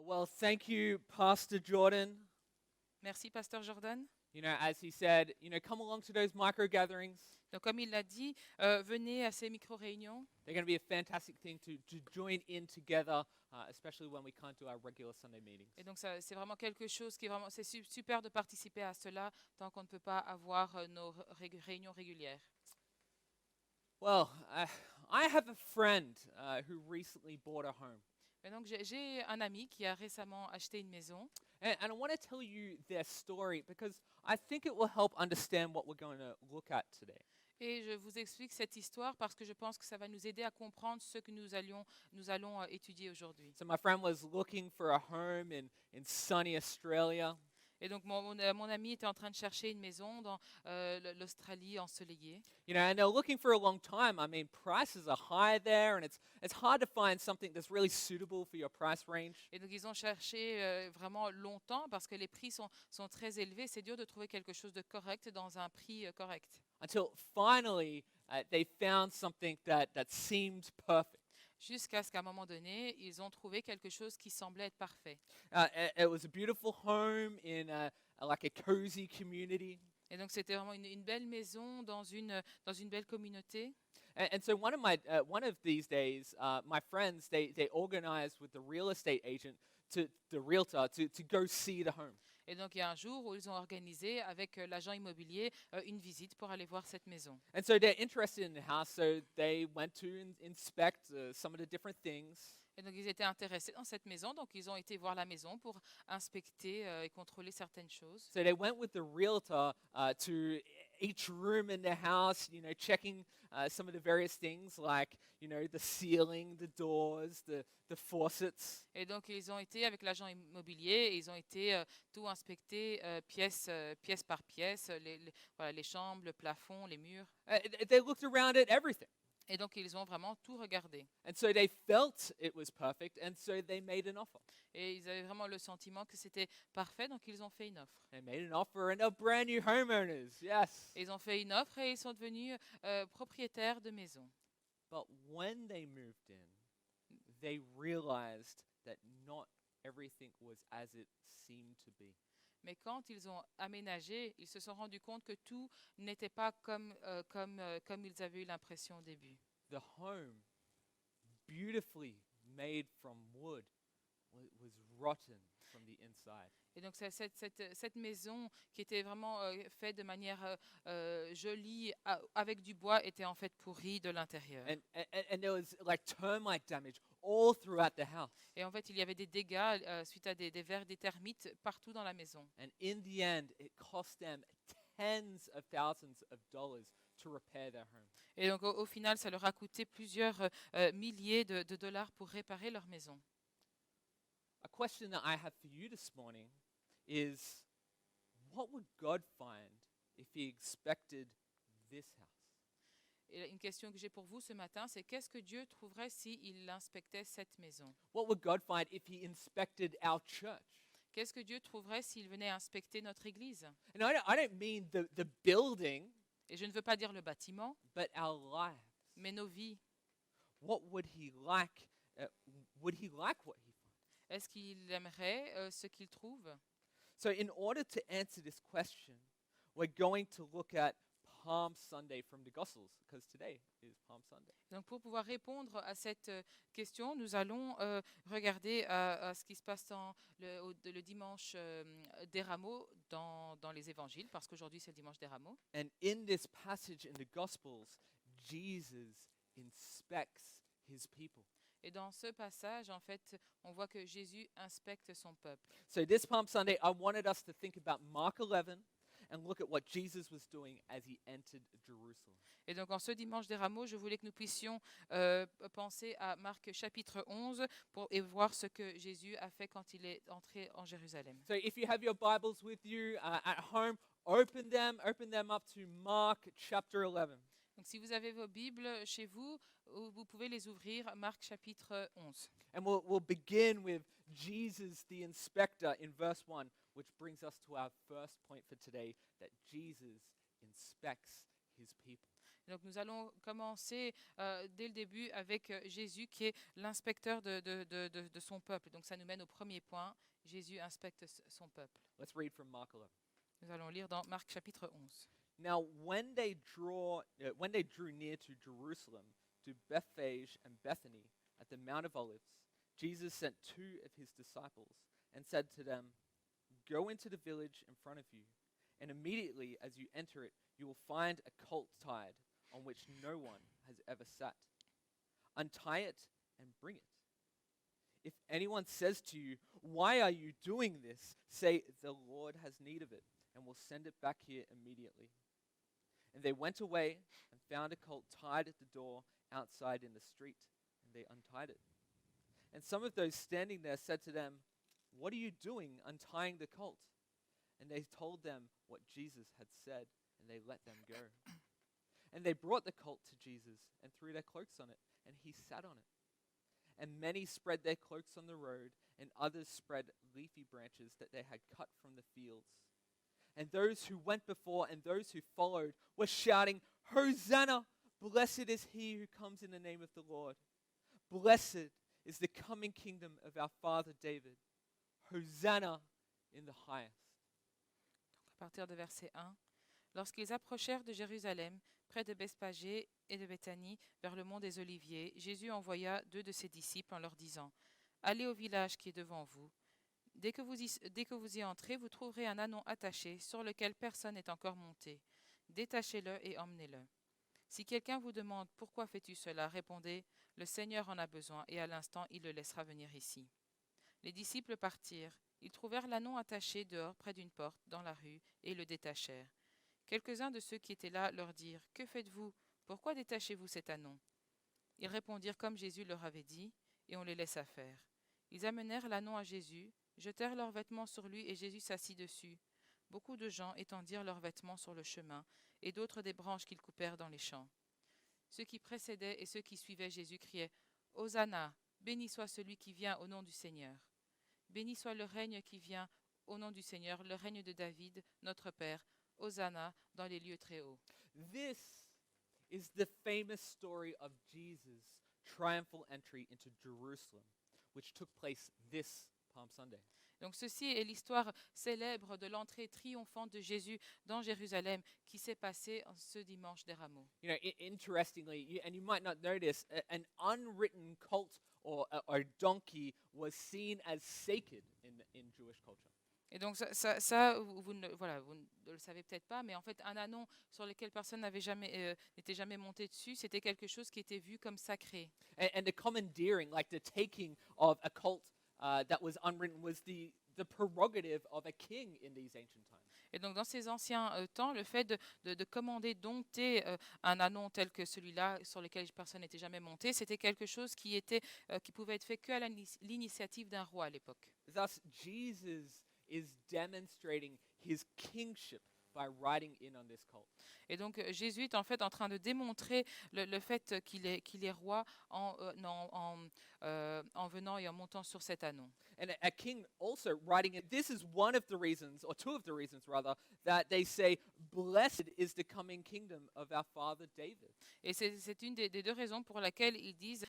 Well, thank you, Pastor Jordan. Merci, Pasteur Jordan. As he said, come along to those micro gatherings. Donc, comme il l'a dit, venez à ces micro-réunions. They're going to be a fantastic thing to join in together, especially when we can't do our regular Sunday meetings. Et donc, c'est vraiment quelque chose qui est vraiment, c'est super de participer à cela tant qu'on ne peut pas avoir nos réunions régulières. Well, I have a friend who recently bought a home. Et donc, j'ai un ami qui a récemment acheté une maison. And I want to tell you their story because I think it will help understand what we're going to look at today. Et je vous explique cette histoire parce que je pense que ça va nous aider à comprendre ce que nous allons étudier aujourd'hui. So my friend was looking for a home in sunny Australia. Et donc, mon ami était en train de chercher une maison dans l'Australie ensoleillée. And they're looking for a long time. I mean, prices are high there, and it's hard to find something that's really suitable for your price range. Et donc, ils ont cherché vraiment longtemps parce que les prix sont très élevés. C'est dur de trouver quelque chose de correct dans un prix correct. Until finally, they found something that seemed perfect. Jusqu'à ce qu'à un moment donné, ils ont trouvé quelque chose qui semblait être parfait. It was a beautiful home in like a cozy community. Et donc, c'était vraiment une belle maison dans une belle communauté. And so one of these days, my friends they organized with the real estate agent the realtor to go see the home. Et donc, il y a un jour où ils ont organisé avec l'agent immobilier une visite pour aller voir cette maison. And so they're interested in the house, so they went to inspect some of the different things. Et donc, ils étaient intéressés dans cette maison, donc ils ont été voir la maison pour inspecter et contrôler certaines choses. So they went with the realtor to each room in the house, checking some of the various things like, the ceiling, the doors, the faucets. Et donc, ils ont été avec l'agent immobilier, et ils ont été tout inspecter pièce par pièce, les chambres, le plafond, les murs. They looked around at everything. Et donc, ils ont vraiment tout regardé. And so they felt it was perfect, and so they made an offer. Et ils avaient vraiment le sentiment que c'était parfait, donc ils ont fait une offre. They made an offer, and they're brand new homeowners, yes. Et ils ont fait une offre et ils sont devenus propriétaires de maison. But when they moved in, they realized that not everything was as it seemed to be. Mais quand ils ont aménagé, ils se sont rendus compte que tout n'était pas comme ils avaient eu l'impression au début. The home, beautifully made from wood, was rotten from the inside. Et donc cette maison qui était vraiment faite de manière jolie avec du bois était en fait pourrie de l'intérieur. And there was like termite damage all throughout the house. Et en fait, il y avait des dégâts suite à des vers des termites partout dans la maison. And in the end, it cost them tens of thousands of dollars to repair their home. Et donc au final, ça leur a coûté plusieurs milliers de dollars pour réparer leur maison. A question that I have for you this morning is, what would God find if he expected this house? Et une question que j'ai pour vous ce matin, c'est qu'est-ce que Dieu trouverait s'il inspectait cette maison? What would God find if he inspected our church? Qu'est-ce que Dieu trouverait s'il venait inspecter notre église? And I don't mean the building, Et je ne veux pas dire le bâtiment, but our lives. mais nos vies. What would he like? Would he like what he finds? Est-ce qu'il aimerait ce qu'il trouve? So in order to answer this question, we're going to look at Palm Sunday from the Gospels, because today is Palm Sunday. Donc pour pouvoir répondre à cette question, nous allons regarder à ce qui se passe le dimanche des rameaux dans les évangiles, parce qu'aujourd'hui c'est le dimanche des rameaux. And in this passage in the Gospels, Jesus inspects his people. Et dans ce passage, en fait, on voit que Jésus inspecte son peuple. So this Palm Sunday, I wanted us to think about Mark 11 and look at what Jesus was doing as he entered Jerusalem. Et donc en ce dimanche des rameaux, je voulais que nous puissions penser à Marc chapitre 11 et voir ce que Jésus a fait quand il est entré en Jérusalem. So if you have your Bibles with you at home, open them up to Mark chapter 11. Donc si vous avez vos Bibles chez vous, vous pouvez les ouvrir, Marc chapitre 11. And we'll begin with Jesus the inspector in verse 1, which brings us to our first point for today, that Jesus inspects his people. Donc nous allons commencer dès le début avec Jésus qui est l'inspecteur de son peuple. Donc ça nous mène au premier point. Jésus inspecte son peuple. Let's read from Mark 11. Nous allons lire dans Marc chapitre 11. Now, when they drew near to Jerusalem, to Bethphage and Bethany at the Mount of Olives, Jesus sent 2 of his disciples and said to them, "Go into the village in front of you, and immediately as you enter it, you will find a colt tied on which no one has ever sat. Untie it and bring it. If anyone says to you, 'Why are you doing this?' say, 'The Lord has need of it, and will send it back here immediately.' And they went away and found a colt tied at the door outside in the street, and they untied it. And some of those standing there said to them, 'What are you doing untying the colt?' And they told them what Jesus had said, and they let them go. And they brought the colt to Jesus and threw their cloaks on it, and he sat on it. And many spread their cloaks on the road, and others spread leafy branches that they had cut from the fields. And those who went before and those who followed were shouting, 'Hosanna! Blessed is he who comes in the name of the Lord. Blessed is the coming kingdom of our father David. Hosanna in the highest.'" À partir de verset 1. Lorsqu'ils approchèrent de Jérusalem, près de Bethphagée et de Béthanie, vers le mont des Oliviers, Jésus envoya 2 de ses disciples en leur disant, « Allez au village qui est devant vous. Dès que vous y entrez, vous trouverez un ânon attaché sur lequel personne n'est encore monté. Détachez-le et emmenez-le. Si quelqu'un vous demande « Pourquoi fais-tu cela ?», répondez « Le Seigneur en a besoin et à l'instant il le laissera venir ici. » Les disciples partirent. Ils trouvèrent l'ânon attaché dehors près d'une porte dans la rue et le détachèrent. Quelques-uns de ceux qui étaient là leur dirent « Que faites-vous ? Pourquoi détachez-vous cet ânon ?» Ils répondirent comme Jésus leur avait dit, et on les laissa faire. Ils amenèrent l'ânon à Jésus, jetèrent leurs vêtements sur lui, et Jésus s'assit dessus. Beaucoup de gens étendirent leurs vêtements sur le chemin, et d'autres des branches qu'ils coupèrent dans les champs. Ceux qui précédaient et ceux qui suivaient Jésus criaient « Hosanna, béni soit celui qui vient au nom du Seigneur. Béni soit le règne qui vient au nom du Seigneur, le règne de David, notre Père. Hosanna dans les lieux très hauts. » This is the famous story of Jesus' triumphal entry into Jerusalem, which took place this Palm Sunday. Donc ceci est l'histoire célèbre de l'entrée triomphante de Jésus dans Jérusalem qui s'est passée ce dimanche des Rameaux. You know, interestingly, and you might not know this, an unwritten colt or a donkey was seen as sacred in Jewish culture. Et donc vous ne le savez peut-être pas, mais en fait un ânon sur lequel personne n'était jamais monté dessus, c'était quelque chose qui était vu comme sacré. And the commandeering, like the taking of a colt that was unwritten, was the prerogative of a king in these ancient times. Et donc dans ces anciens temps, le fait de commander, dompter un ânon tel que celui-là, sur lequel personne n'était jamais monté, c'était quelque chose qui pouvait être fait qu'à l'initiative d'un roi à l'époque. Thus, Jesus is demonstrating his kingship by riding in on this colt. Et donc Jésus est en fait en train de démontrer le fait qu'il est roi en venant et en montant sur cet ânon. And a king also riding in. This is one of the reasons, or two of the reasons rather, that they say, "Blessed is the coming kingdom of our father David." Et c'est une des 2 raisons pour laquelle ils disent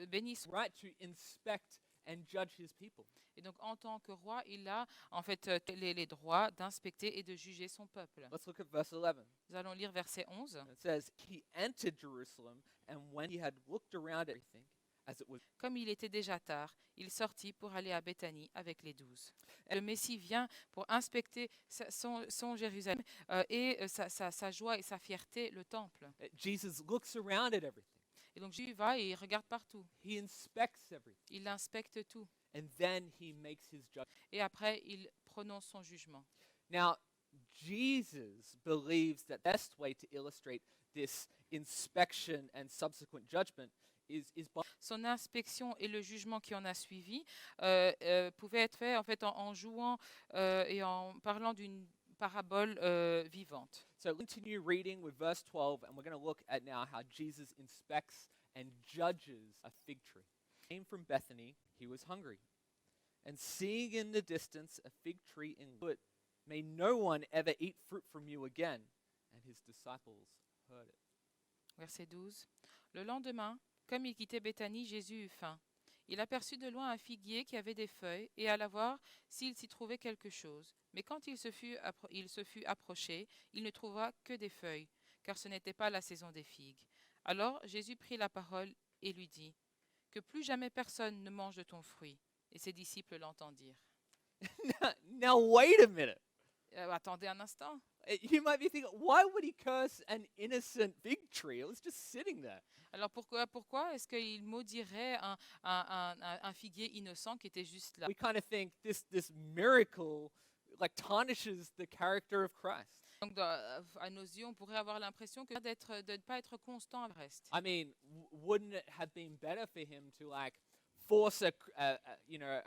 béni soit. Right, to inspect and judge his people. Et donc en tant que roi, il a en fait les droits d'inspecter et de juger son peuple. Let's look at verse 11. Nous allons lire verset 11. It says, "He entered Jerusalem, and when he had looked around everything, as it was." Comme il était déjà tard, il sortit pour aller à Béthanie avec les 12. Le Messie vient pour inspecter son Jérusalem et sa joie et sa fierté, le temple. Jesus looks around at everything. Et donc Jésus va et il regarde partout. He inspects everything. Il inspecte tout. And then he makes his judgment. Et après, il prononce son jugement. Now, Jesus believes that the best way to illustrate this inspection and subsequent judgment is by Son inspection et le jugement qui en a suivi pouvaient être faits en fait en jouant et en parlant d'une parabole vivante. So continue reading with verse 12, and we're going to look at now how Jesus inspects and judges a fig tree. He came from Bethany, he was hungry. And seeing in the distance a fig tree in fruit, may no one ever eat fruit from you again. And his disciples heard it. Verset 12. Le lendemain, comme il quittait Béthanie, Jésus eut faim. Il aperçut de loin un figuier qui avait des feuilles et alla voir s'il s'y trouvait quelque chose. Mais quand il se fut approché, il ne trouva que des feuilles, car ce n'était pas la saison des figues. Alors Jésus prit la parole et lui dit, que plus jamais personne ne mange de ton fruit. Et ses disciples l'entendirent. Now wait a minute. Attendez un instant. You might be thinking, why would he curse an innocent fig tree? It was just sitting there. Alors pourquoi est-ce qu'il maudirait un figuier innocent qui était juste là? We kind of think this miracle like tarnishes the character of Christ. Donc, à nos yeux, on pourrait avoir l'impression que de ne pas être constant avec le reste. I mean, wouldn't it have been better for him to like force a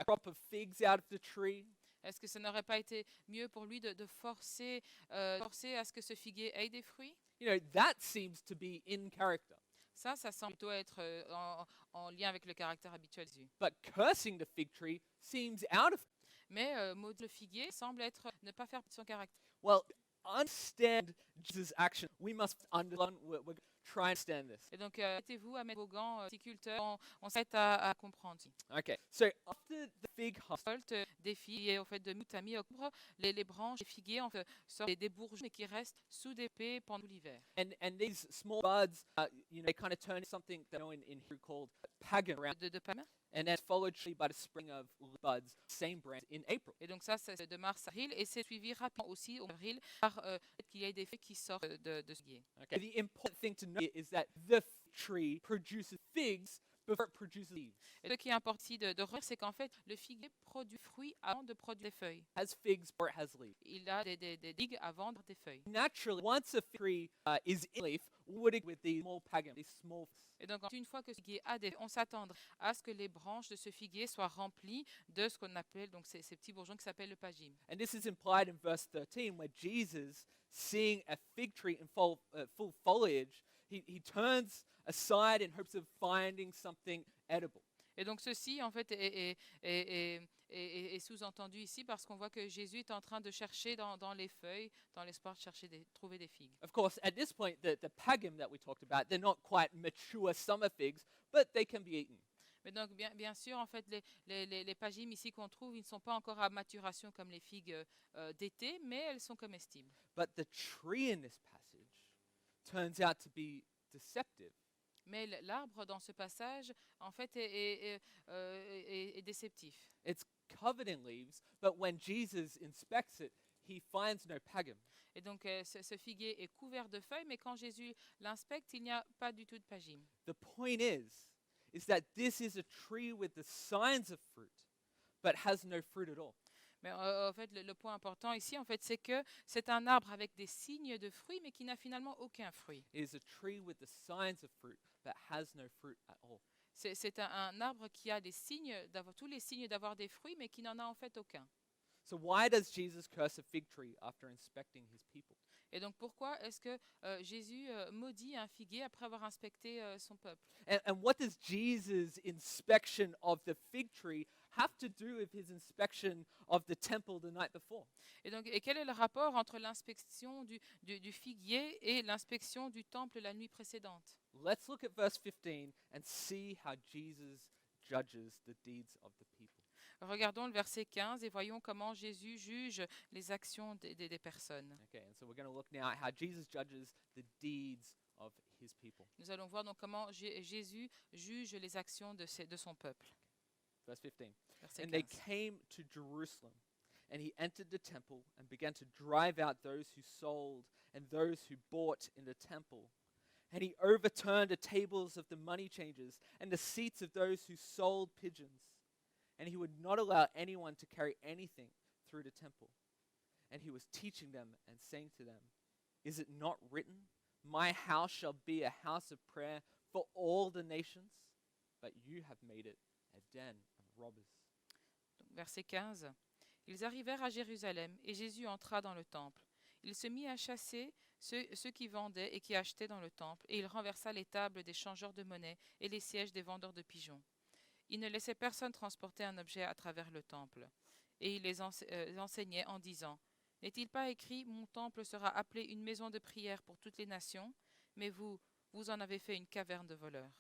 crop of figs out of the tree? Est-ce que ça n'aurait pas été mieux pour lui de forcer à ce que ce figuier ait des fruits? You know, that seems to be in character. Ça semble plutôt être en lien avec le caractère habituel de Jésus. But cursing the fig tree seems out of. Mais maudire le figuier semble être ne pas faire son caractère. Well, understand Jesus' action. We must understand. We're trying to understand this. Et donc, mettez-vous à mettre vos gants viticulteurs. On s'aide à comprendre. Okay, so after the fig harvest, Récolte des figues au fait de août à mi-octobre, les branches des figuiers en fait, sortent des bourgeons et qui restent sous d'épée pendant l'hiver. and these small buds, they kind of turn into something that in Hebrew called pagan around, De palme. and then followed by the spring of buds, same brand in April. Et donc ça, c'est de mars à avril, et c'est suivi rapidement aussi au avril par qu'il y ait des feuilles qui sortent de ce figuier. Okay. The important thing to know is that the fig tree produces figs before it produces leaves. Et ce qui est important ici de retenir, c'est qu'en fait, le figuier produit fruits avant de produire des feuilles. Has figs or it has leaves. Il a des digues avant de des feuilles. Naturally, once a fig tree is in leaf, what would it with these small pagan, these small. Et donc, une fois que ce figuier a des feuilles, on s'attend à ce que les branches de ce figuier soient remplies de ce qu'on appelle donc ces petits bourgeons qui s'appellent le pagime. And this is implied in verse 13, where Jesus, seeing a fig tree in full foliage, he turns aside in hopes of finding something edible. Et donc ceci, en fait, est sous-entendu ici parce qu'on voit que Jésus est en train de chercher dans les feuilles, dans l'espoir de trouver des figues. Of course, at this point, the pagum that we talked about, they're not quite mature summer figs, but they can be eaten. Mais donc, bien sûr, en fait, les pagimes ici qu'on trouve, ils ne sont pas encore à maturation comme les figues d'été, mais elles sont comestibles. But the tree in this passage turns out to be deceptive. Mais l'arbre dans ce passage, en fait, est déceptif. It's covered in leaves, but when Jesus inspects it, he finds no pagum. Et donc, ce figuier est couvert de feuilles, mais quand Jésus l'inspecte, il n'y a pas du tout de pagime. The point is that this is a tree with the signs of fruit, but has no fruit at all. Mais en fait, le point important ici, en fait, c'est que c'est un arbre avec des signes de fruits, mais qui n'a finalement aucun fruit. It is a tree with the signs of fruit, but has no fruit at all. C'est un arbre qui a tous les signes d'avoir des fruits, mais qui n'en a en fait aucun. So why does Jesus curse a fig tree after inspecting his people? Et donc pourquoi est-ce que Jésus maudit un figuier après avoir inspecté son peuple? And what does Jesus' inspection of the fig tree have to do with his inspection of the temple the night before? Et quel est le rapport entre l'inspection du figuier et l'inspection du temple la nuit précédente? Let's look at verse 15 and see how Jesus judges the deeds of the people. Regardons le verset 15 et voyons comment Jésus juge les actions des personnes. Okay, and so we're going to look now at how Jesus judges the deeds of his people. Nous allons voir donc comment Jésus juge les actions de son peuple. Verse 15. Verset And they 15. came to Jerusalem, and he entered the temple and began to drive out those who sold and those who bought in the temple. And he overturned the tables of the money changers and the seats of those who sold pigeons. And he would not allow anyone to carry anything through the temple. And he was teaching them and saying to them, "Is it not written, 'My house shall be a house of prayer for all the nations'? But you have made it a den of robbers." Donc, verset 15. Ils arrivèrent à Jérusalem et Jésus entra dans le temple. Il se mit à chasser ceux qui vendaient et qui achetaient dans le temple, et il renversa les tables des changeurs de monnaie et les sièges des vendeurs de pigeons. Il ne laissait personne transporter un objet à travers le temple. Et il les enseignait en disant, « N'est-il pas écrit, mon temple sera appelé une maison de prière pour toutes les nations, mais vous vous en avez fait une caverne de voleurs.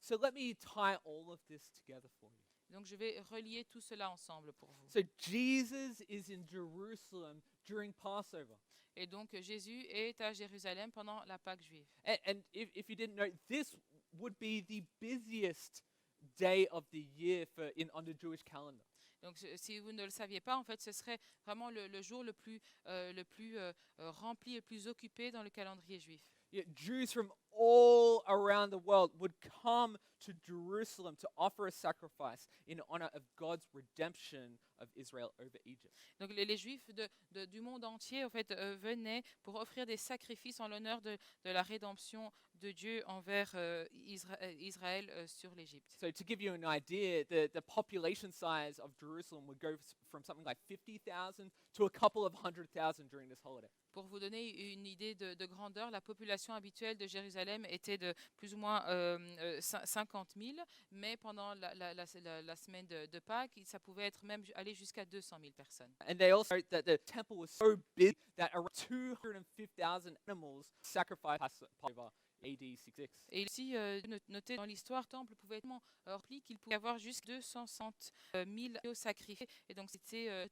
So let me tie all of this together for you. Donc je vais relier tout cela ensemble pour vous. So Jesus is in Jerusalem during Passover. Et donc Jésus est à Jérusalem pendant la Pâque juive. And if you didn't know, this would be the busiest day of the year on the Jewish calendar. Donc si vous ne le saviez pas, en fait, ce serait vraiment le jour le plus rempli et le plus occupé dans le calendrier juif. Yeah, Jews from all around the world would come to Jerusalem to offer a sacrifice in honor of God's redemption of Israel over Egypt. Donc les Juifs du monde entier, en fait, venaient pour offrir des sacrifices en l'honneur de la rédemption de Dieu envers Israël sur l'Égypte. So to give you an idea, the population size of Jerusalem would go from something like 50,000 to a couple of 100,000 during this holiday. Pour vous donner une idée de grandeur, la population habituelle de Jérusalem était de plus ou moins 50 000, mais pendant la semaine de Pâques, ça pouvait être même aller jusqu'à 200 000 personnes. And they also note that the temple was so big that around 250,000 animals sacrificed Passover AD 66. Et ici, noté dans l'histoire, le temple pouvait être tellement rempli qu'il pouvait y avoir jusqu'à 260 000 agneaux sacrifiés. Et donc c'était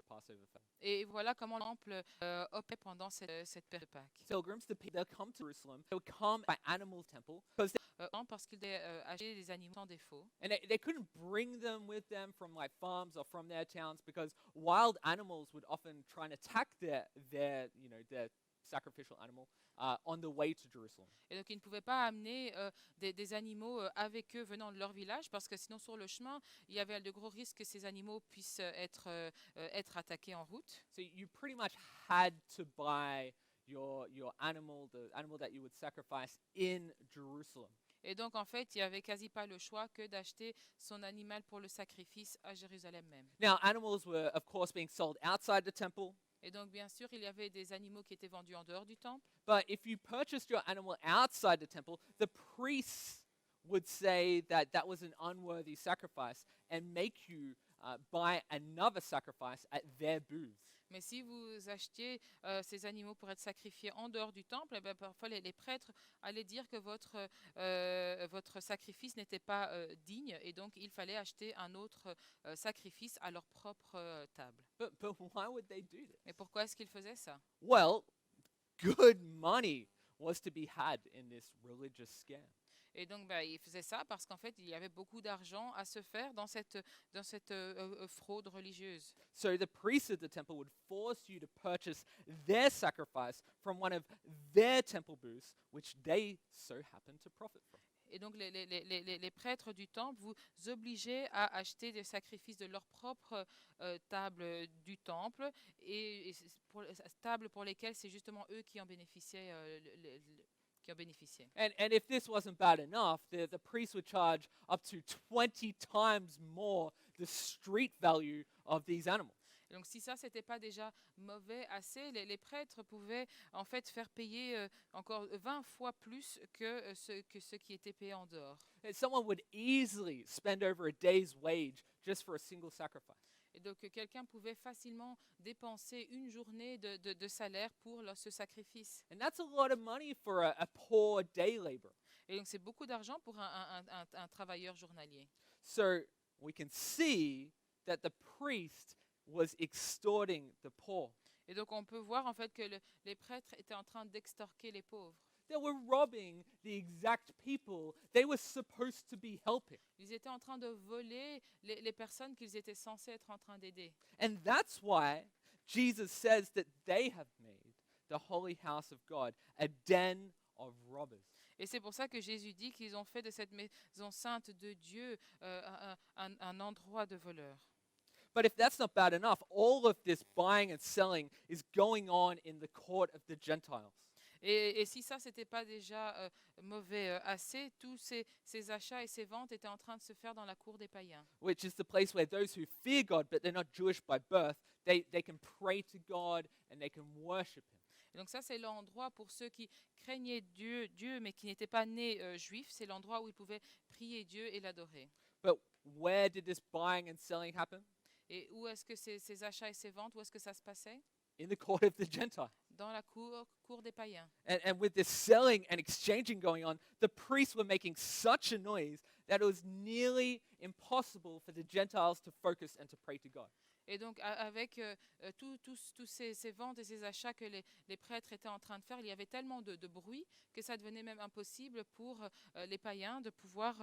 Passover fest. et voilà comment le temple opérait pendant cette période de Pâques. Pilgrims, they'll come to Jerusalem. They'll come by animal temple because Parce qu'ils devaient acheter des animaux sans défaut. and they couldn't bring them with them from like farms or from their towns because wild animals would often try and attack their sacrificial animal on the way to Jerusalem. Et donc ils ne pouvaient pas amener des animaux avec eux venant de leur village parce que sinon sur le chemin, il y avait de gros risques que ces animaux puissent être attaqués en route. So you pretty much had to buy your animal, the animal that you would sacrifice in Jerusalem. Et donc, en fait, il n'y avait quasi pas le choix que d'acheter son animal pour le sacrifice à Jérusalem même. Now, animals were, of course, being sold outside the temple. Et donc, bien sûr, il y avait des animaux qui étaient vendus en dehors du temple. But if you purchased your animal outside the temple, the priests would say that that was an unworthy sacrifice and make you buy another sacrifice at their booths. Mais si vous achetiez ces animaux pour être sacrifiés en dehors du temple, eh bien, parfois les prêtres allaient dire que votre sacrifice n'était pas digne et donc il fallait acheter un autre sacrifice à leur propre table. But why would they do this? Mais pourquoi est-ce qu'ils faisaient ça? Well, good money was to be had in this religious scam. Et donc, ils faisaient ça parce qu'en fait, il y avait beaucoup d'argent à se faire dans cette fraude religieuse. So the priests of the temple would force you to purchase their sacrifice from one of their temple booths, which they so happened to profit from. Et donc, les prêtres du temple vous obligeaient à acheter des sacrifices de leur propre table du temple, et tables pour lesquelles c'est justement eux qui en bénéficiaient. And if this wasn't bad enough, the priests would charge up to 20 times more the street value of these animals. Et donc, si ça, c'était pas déjà mauvais assez, les prêtres pouvaient en fait faire payer encore 20 fois plus que ce qui était payé en dehors. And someone would easily spend over a day's wage just for a single sacrifice. Et donc, quelqu'un pouvait facilement dépenser une journée de salaire pour ce sacrifice. And that's a lot of money for a poor day laborer. Et donc, c'est beaucoup d'argent pour un travailleur journalier. So we can see that the priest was extorting the poor. Et donc, on peut voir en fait que les prêtres étaient en train d'extorquer les pauvres. They were robbing the exact people they were supposed to be helping. Ils étaient en train de voler les personnes qu'ils étaient censés être en train d'aider. And that's why Jesus says that they have made the holy house of God a den of robbers. Et c'est pour ça que Jésus dit qu'ils ont fait de cette maison sainte de Dieu un endroit de voleurs. But if that's not bad enough, all of this buying and selling is going on in the court of the Gentiles. Et si ça, c'était pas déjà mauvais assez, tous ces achats et ces ventes étaient en train de se faire dans la cour des païens. Which is the place where those who fear God, but they're not Jewish by birth, they can pray to God and they can worship Him. Et donc ça, c'est l'endroit pour ceux qui craignaient Dieu mais qui n'étaient pas nés juifs. C'est l'endroit où ils pouvaient prier Dieu et l'adorer. But where did this buying and selling happen? Et où est-ce que ces achats et ces ventes, où est-ce que ça se passait? In the court of the Gentiles. dans la cour des païens. And with this selling and exchanging going on, the priests were making such a noise that it was nearly impossible for the Gentiles to focus and to pray to God. Et donc, avec tous ces ventes et ces achats que les prêtres étaient en train de faire, il y avait tellement de bruit que ça devenait même impossible pour les païens de pouvoir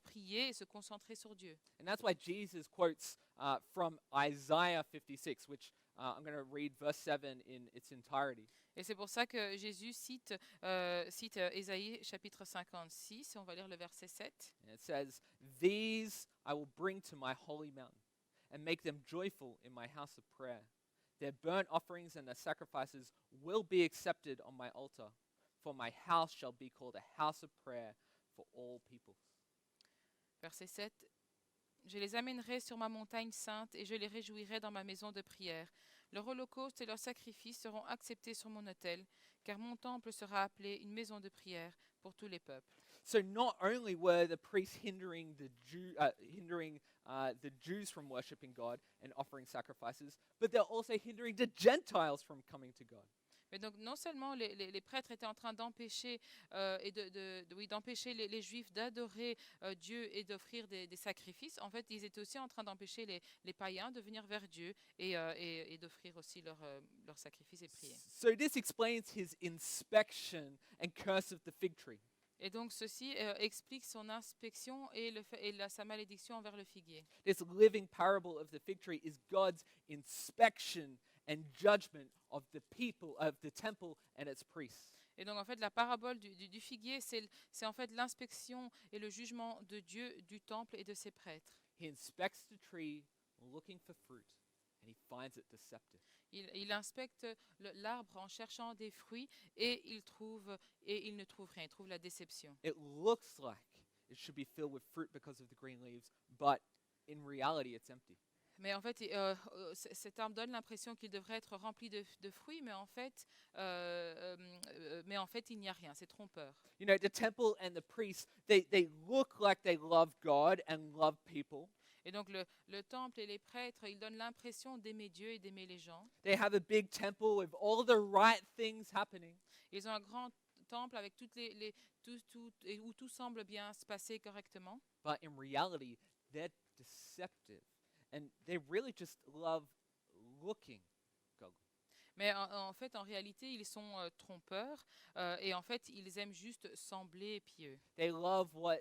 prier et se concentrer sur Dieu. And that's why Jesus quotes from Isaiah 56, which I'm going to read verse 7 in its entirety. Et c'est pour ça que Jésus cite Ésaïe chapitre 56, et on va lire le verset 7. And it says, "These I will bring to my holy mountain and make them joyful in my house of prayer. Their burnt offerings and their sacrifices will be accepted on my altar, for my house shall be called a house of prayer for all peoples." Verset 7. Je les amènerai sur ma montagne sainte et je les réjouirai dans ma maison de prière. Leur holocauste et leurs sacrifices seront acceptés sur mon autel, car mon temple sera appelé une maison de prière pour tous les peuples. So not only were the priests hindering the Jews from worshiping God and offering sacrifices, but they're also hindering the Gentiles from coming to God. Mais donc non seulement les prêtres étaient en train d'empêcher d'empêcher les Juifs d'adorer Dieu et d'offrir des sacrifices, en fait ils étaient aussi en train d'empêcher les païens de venir vers Dieu et d'offrir aussi leurs sacrifices et prières. So this explains his inspection and curse of the fig tree. Et donc ceci explique son inspection et sa malédiction envers le figuier. This living parable of the fig tree is God's inspection and judgment of the people, of the temple and its priests. Et donc en fait la parabole du figuier, c'est en fait l'inspection et le jugement de Dieu, du temple et de ses prêtres. He inspects the tree looking for fruit, and he finds it deceptive. Il inspecte l'arbre en cherchant des fruits et il ne trouve rien, il trouve la déception. It looks like it should be filled with fruit because of the green leaves, but in reality it's empty. Mais en fait, cet arbre donne l'impression qu'il devrait être rempli de fruits, mais en fait, il n'y a rien. C'est trompeur. You know, the temple and the priests, they look like they love God and love people. Et donc le temple et les prêtres, ils donnent l'impression d'aimer Dieu et d'aimer les gens. They have a big temple with all the right things happening. Ils ont un grand temple avec où tout semble bien se passer correctement. But in reality, they're deceptive. And they really just love looking godly. Mais en fait, en réalité, ils sont trompeurs et en fait, ils aiment juste sembler pieux. They love what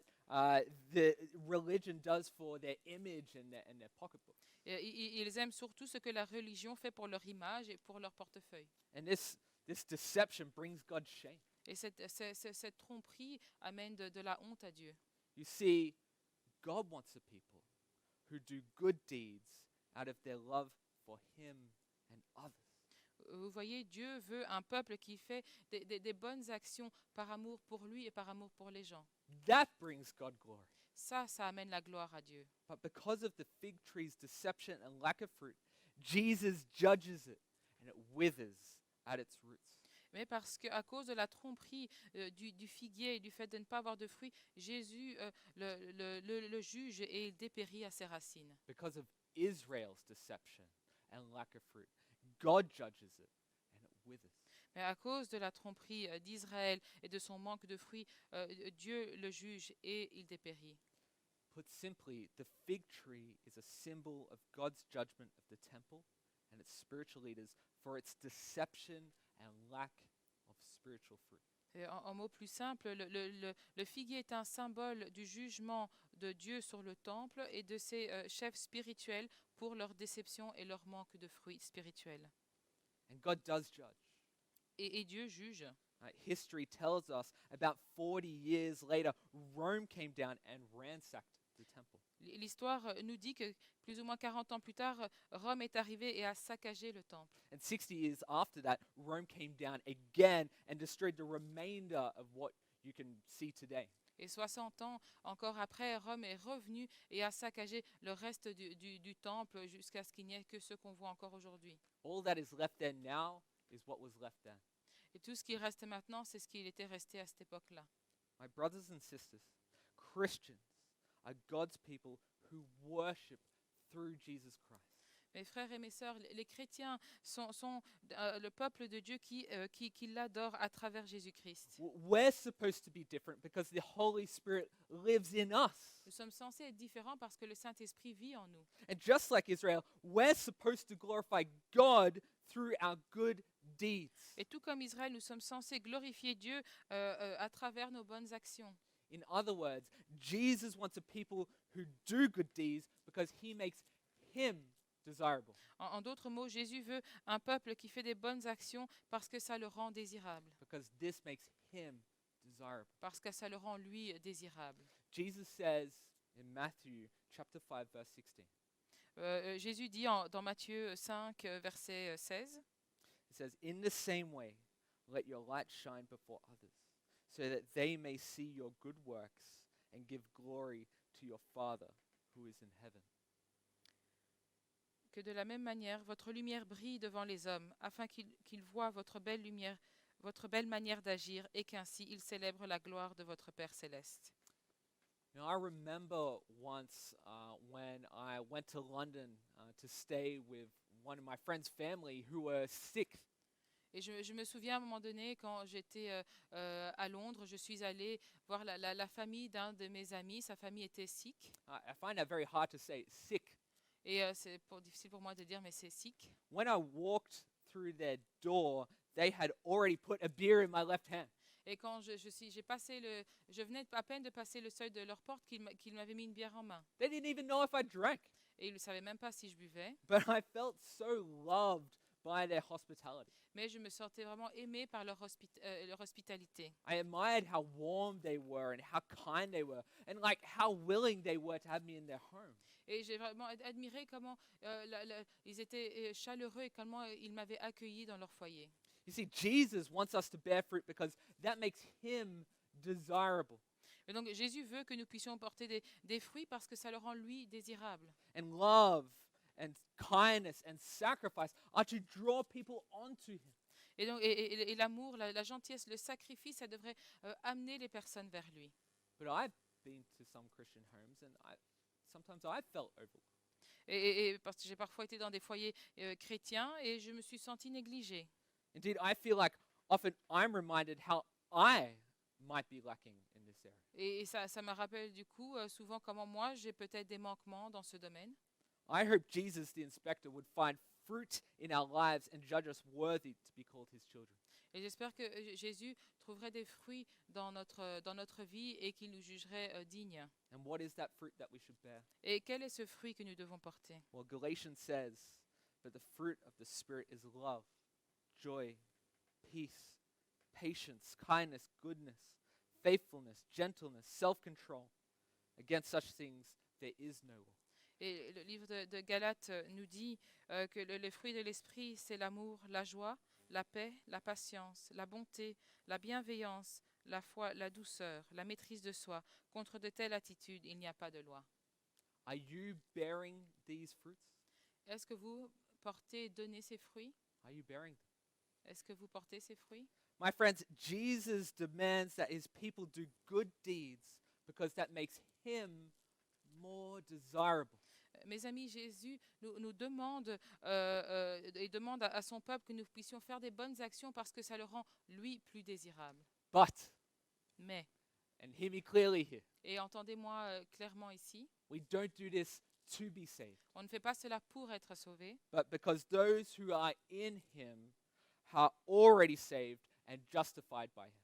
the religion does for their image and their pocketbook. Et ils aiment surtout ce que la religion fait pour leur image et pour leur portefeuille. And this deception brings God shame. Et cette tromperie amène de la honte à Dieu. You see, God wants a people who do good deeds out of their love for Him and others. Vous voyez, Dieu veut un peuple qui fait des bonnes actions par amour pour lui et par amour pour les gens. That brings God glory. Ça amène la gloire à Dieu. But because of the fig tree's deception and lack of fruit, Jesus judges it and it withers at its roots. Mais parce qu'à cause de la tromperie du figuier et du fait de ne pas avoir de fruits, Jésus le juge et il dépérit à ses racines. Because of Israel's deception and lack of fruit, God judges it and it withers. Mais à cause de la tromperie d'Israël et de son manque de fruits, Dieu le juge et il dépérit. Put simply, the fig tree is a symbol of God's judgment of the temple and its spiritual leaders for its deception and lack of spiritual fruit. Et en mots plus simples, le figuier est un symbole du jugement de Dieu sur le temple et de ses chefs spirituels pour leur déception et leur manque de fruits spirituels. And God does judge. Et Dieu juge. History tells us about 40 years later, Rome came down and ransacked the temple. L'histoire nous dit que plus ou moins 40 ans plus tard, Rome est arrivée et a saccagé le temple. And 60 years after that, Rome came down again and destroyed the remainder of what you can see today. Et 60 ans encore après, Rome est revenue et a saccagé le reste du temple jusqu'à ce qu'il n'y ait que ce qu'on voit encore aujourd'hui. All that is left there now is what was left then. Et tout ce qui reste maintenant, c'est ce qui était resté à cette époque-là. My brothers and sisters, Christians are God's people who worship through Jesus Christ. Mes frères et mes sœurs, les chrétiens sont le peuple de Dieu qui l'adore à travers Jésus-Christ. We're supposed to be different because the Holy Spirit lives in us. Nous sommes censés être différents parce que le Saint-Esprit vit en nous. And just like Israel, we're supposed to glorify God through our good deeds. Et tout comme Israël, nous sommes censés glorifier Dieu à travers nos bonnes actions. In other words, Jesus wants a people who do good deeds because he makes him desirable. En d'autres mots, Jésus veut un peuple qui fait des bonnes actions parce que ça le rend désirable, Because this makes him desirable. parce que ça le rend lui désirable. Jesus says in Matthew chapter 5 verse 16. Jésus dit dans Matthieu 5, verset 16, It says, "In the same way, let your light shine before others, so that they may see your good works and give glory to your Father who is in heaven." que de la même manière, votre lumière brille devant les hommes, afin qu'ils voient votre belle lumière, votre belle manière d'agir, et qu'ainsi ils célèbrent la gloire de votre Père céleste. Now, I remember once when I went to London to stay with one of my friend's family who were sick. Et je me souviens à un moment donné, quand j'étais à Londres, je suis allée voir la famille d'un de mes amis. Sa famille était sick. I find that very hard to say, sick. Et c'est difficile pour moi de dire, mais c'est sick. When I walked through their door, they had already put a beer in my left hand. Et quand je venais à peine de passer le seuil de leur porte qu'ils m'avaient mis une bière en main. They didn't even know if I drank, Et ils ne savaient même pas si je buvais. but I felt so loved by their hospitality. Mais je me sentais vraiment aimée par leur hospitalité. I admired how warm they were and how kind they were and like how willing they were to have me in their home. Et j'ai vraiment admiré comment ils étaient chaleureux et comment ils m'avaient accueilli dans leur foyer. You see, Jesus wants us to bear fruit because that makes him desirable. Et donc Jésus veut que nous puissions porter des fruits parce que ça le rend lui désirable. And love and kindness and sacrifice are to draw people onto him. Et donc et l'amour, la gentillesse, le sacrifice, ça devrait amener les personnes vers lui. But I've been to some Christian homes and sometimes I felt overlooked. Et parce que j'ai parfois été dans des foyers chrétiens et je me suis sentie négligée. Indeed, I feel like often I'm reminded how I might be lacking in this area. Et ça me rappelle du coup souvent comment moi j'ai peut-être des manquements dans ce domaine. I hope Jesus, the inspector, would find fruit in our lives and judge us worthy to be called his children. Et j'espère que Jésus trouverait des fruits dans notre vie et qu'il nous jugerait dignes. And what is that fruit that we should bear? Et quel est ce fruit que nous devons porter? Well, Galatians says, "But the fruit of the Spirit is love, joy, peace, patience, kindness, goodness, faithfulness, gentleness, self-control. Against such things there is no law." Et le livre de Galates nous dit que le fruit de l'esprit, c'est l'amour, la joie, la paix, la patience, la bonté, la bienveillance, la foi, la douceur, la maîtrise de soi. Contre de telles attitudes, il n'y a pas de loi. Are you bearing these fruits? Est-ce que vous donnez ces fruits? Are you bearing them? Est-ce que vous portez ces fruits? My friends, Jesus demands that his people do good deeds because that makes him more desirable. Mes amis, Jésus nous demande et demande à son peuple que nous puissions faire des bonnes actions parce que ça le rend, lui, plus désirable. But, Mais, and hear me clearly here, et entendez-moi clairement ici, we don't do this to be saved, on ne fait pas cela pour être sauvé, but because those who are in him are already saved and justified by him.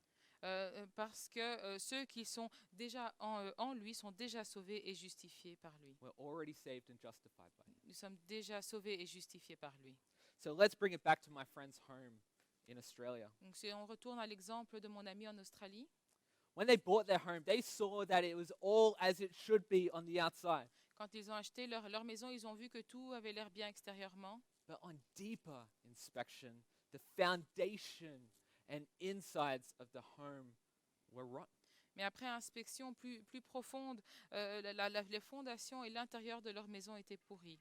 parce que ceux qui sont déjà en lui sont déjà sauvés et justifiés par lui. We're already saved and justified by him. Nous sommes déjà sauvés et justifiés par lui. So let's bring it back to my friend's home in Australia. Donc si on retourne à l'exemple de mon ami en Australie, When they bought their home, they saw that it was all as it should be on the outside. quand ils ont acheté leur maison, ils ont vu que tout avait l'air bien extérieurement. But on deeper inspection, the foundation and insides of the home were rotten. Mais après inspection plus profonde, les fondations et l'intérieur de leur maison étaient pourris.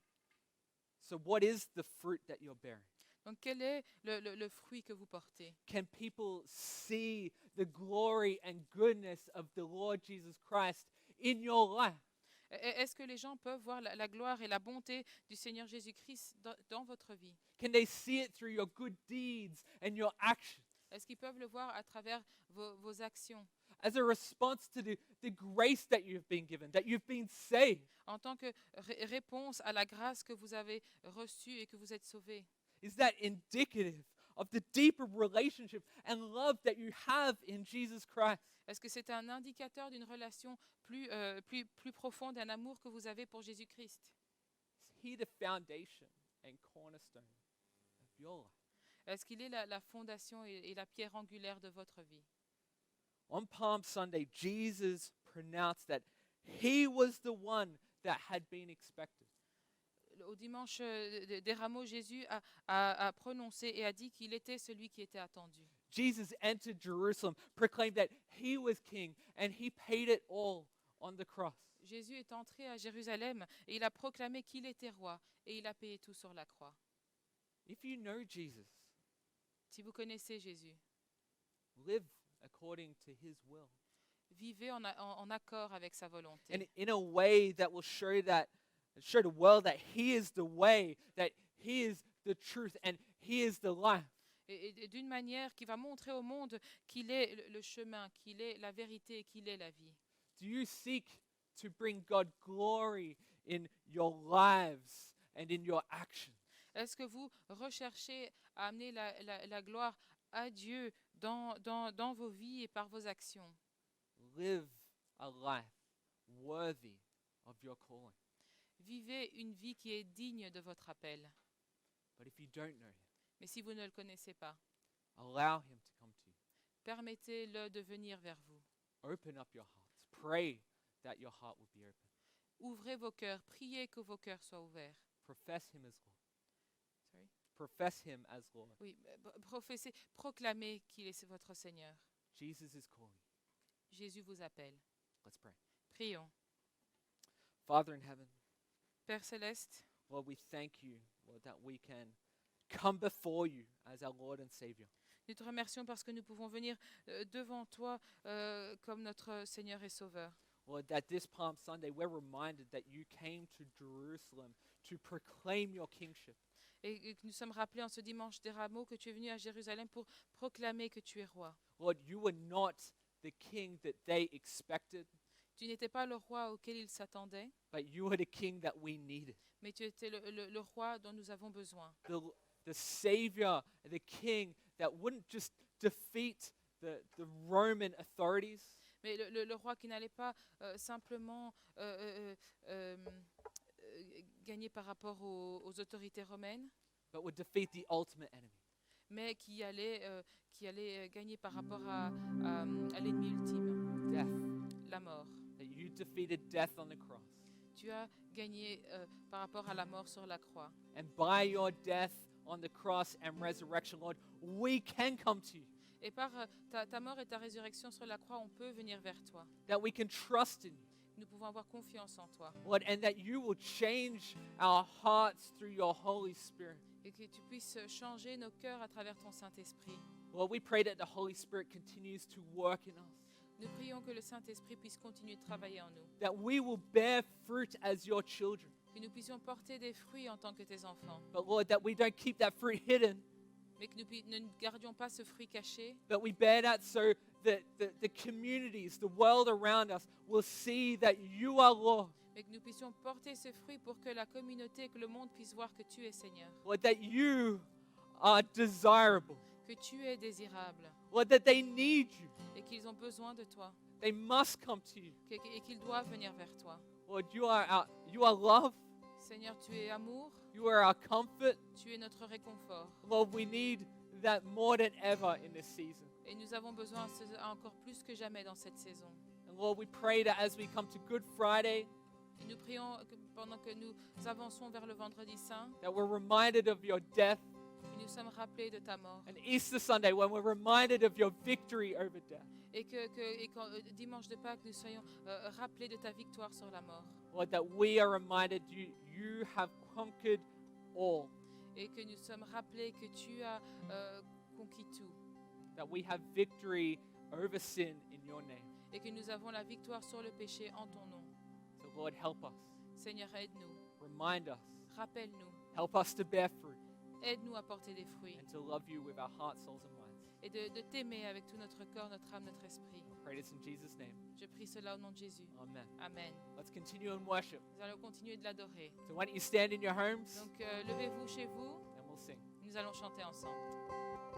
So what is the fruit that you're bearing? Donc quel est le fruit que vous portez? Can people see the glory and goodness of the Lord Jesus Christ in your life? Est-ce que les gens peuvent voir la gloire et la bonté du Seigneur Jésus-Christ dans votre vie? Can they see it through your good deeds and your actions Est-ce qu'ils peuvent le voir à travers vos actions as a response to the grace that you've been given, that you've been saved? en tant que réponse à la grâce que vous avez reçue et que vous êtes sauvés? Is that indicative of the deeper relationship and love that you have in Jesus Christ? Est-ce que c'est un indicateur d'une relation plus profonde, un amour que vous avez pour Jésus-Christ? Is he the foundation and cornerstone of your life? Est-ce qu'il est la fondation et la pierre angulaire de votre vie? On Palm Sunday, Jesus pronounced that he was the one that had been expected. Au dimanche des Rameaux, Jésus a prononcé et a dit qu'il était celui qui était attendu. Jesus entered Jerusalem, proclaimed that he was king, and he paid it all on the cross. Jésus est entré à Jérusalem et il a proclamé qu'il était roi et il a payé tout sur la croix. If you know Jesus, Si vous connaissez Jésus, live according to his will. vivez en accord avec sa volonté. And in a way that will show the world that he is the way, that he is the truth, and he is the life. Et d'une manière qui va montrer au monde qu'il est le chemin, qu'il est la vérité et qu'il est la vie. Do you seek to bring God glory in your lives and in your actions? Est-ce que vous recherchez à amener la gloire à Dieu dans vos vies et par vos actions? Live a life worthy of your calling. Vivez une vie qui est digne de votre appel. But if you don't know him, Mais si vous ne le connaissez pas, allow him to come to you. permettez-le de venir vers vous. Open up your hearts. Pray that your heart will be open. Ouvrez vos cœurs, priez que vos cœurs soient ouverts. Profess him as Lord. Sorry. Profess him as Lord. Oui, proclamez qu'il est votre Seigneur. Jesus is calling. Jésus vous appelle. Let's pray. Prions. Father in heaven, Père céleste, Lord, we thank you, Lord, that we can come before you as our Lord and Savior. nous te remercions parce que nous pouvons venir devant toi comme notre Seigneur et Sauveur. Lord, that this Palm Sunday we're reminded that you came to Jerusalem to proclaim your kingship. Et que nous sommes rappelés en ce dimanche des Rameaux que tu es venu à Jérusalem pour proclamer que tu es roi. Lord, you were not the king that they expected, Tu n'étais pas le roi auquel ils s'attendaient, but you were the king that we needed. mais tu étais le roi dont nous avons besoin. The Savior, the king that wouldn't just defeat the Roman authorities, Mais le roi qui n'allait pas simplement gagner par rapport aux autorités romaines, but would defeat the ultimate enemy. mais qui allait gagner par rapport à l'ennemi ultime, Death. la mort. That you defeated death on the cross. Tu as gagné par rapport à la mort sur la croix. And by your death on the cross and resurrection, Lord, we can come to you. Et par ta mort et ta résurrection sur la croix, on peut venir vers toi. That we can trust in you. Nous pouvons avoir confiance en toi. Lord, and that you will change our hearts through your Holy Spirit. Et que tu puisses changer nos cœurs à travers ton Saint-Esprit. Lord, we pray that the Holy Spirit continues to work in us. Nous prions que le Saint-Esprit puisse continuer de travailler en nous. That we will bear fruit as your children. Que nous puissions porter des fruits en tant que tes enfants. But Lord, that we don't keep that fruit hidden. Mais que nous ne gardions pas ce fruit caché. But we bear that so that the communities, the world around us will see that you are Lord. Mais que nous puissions porter ce fruit pour que la communauté, que le monde puisse voir que tu es Seigneur. Lord, that you are desirable. Que tu es désirable. Lord, that they need you. Et qu'ils ont besoin de toi. They must come to you. Et qu'ils doivent venir vers toi. Lord, you are love. Seigneur, tu es amour. You are our comfort. Tu es notre réconfort. Lord, we need that more than ever in this season. Et nous avons besoin encore plus que jamais dans cette saison. And Lord, we pray that as we come to Good Friday, Et nous prions que pendant que nous avançons vers le vendredi saint, that we're reminded of your death. que nous sommes rappelés de ta mort. And Easter Sunday, when we're reminded of your victory over death. Et quand dimanche de Pâques, nous soyons rappelés de ta victoire sur la mort. Lord, that we are reminded you have conquered all. Et que nous sommes rappelés que tu as conquis tout. That we have victory over sin in your name. Et que nous avons la victoire sur le péché en ton nom. So Lord, help us. Seigneur, aide-nous, Remind us. rappelle-nous, Help us to bear fruit aide-nous à porter des fruits and to love you with our hearts, souls, and minds. et de t'aimer avec tout notre corps, notre âme, notre esprit. I pray this in Jesus' name. Je prie cela au nom de Jésus. Amen. Amen. Let's continue in worship. Nous allons continuer de l'adorer. So why don't you stand in your homes Donc, levez-vous chez vous, and we'll sing. nous allons chanter ensemble.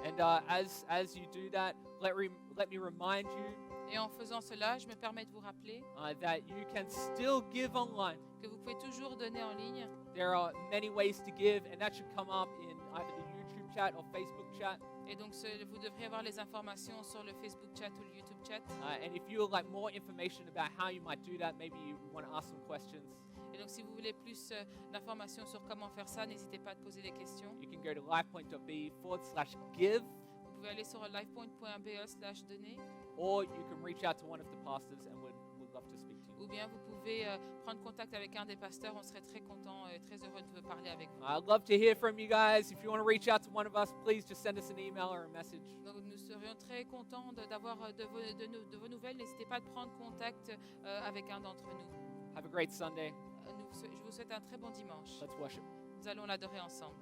And as you do that, let me remind you Et en faisant cela, je me permets de vous rappeler that you can still give online. que vous pouvez toujours donner en ligne. There are many ways to give, and that should come up in either the YouTube chat or Facebook chat. Et donc, vous devriez avoir les informations sur le Facebook chat ou le YouTube chat. And if you would like more information about how you might do that, maybe you want to ask some questions, Et donc, si vous voulez plus d'informations sur comment faire ça, n'hésitez pas à poser des questions. you can go to lifepoint.be/give, Vous pouvez aller sur lifepoint.be/donner or you can reach out to one of the pastors and would love to speak to you. ou bien vous pouvez prendre contact avec un des pasteurs. On serait très content et très heureux de parler avec vous. I'd love to hear from you guys. If you want to reach out to one of us, please just send us an email or a message. Donc, nous serions très contents d'avoir de vos nouvelles. N'hésitez pas à prendre contact avec un d'entre nous. Have a great Sunday. Je vous souhaite un très bon dimanche. Let's worship. Nous allons l'adorer ensemble.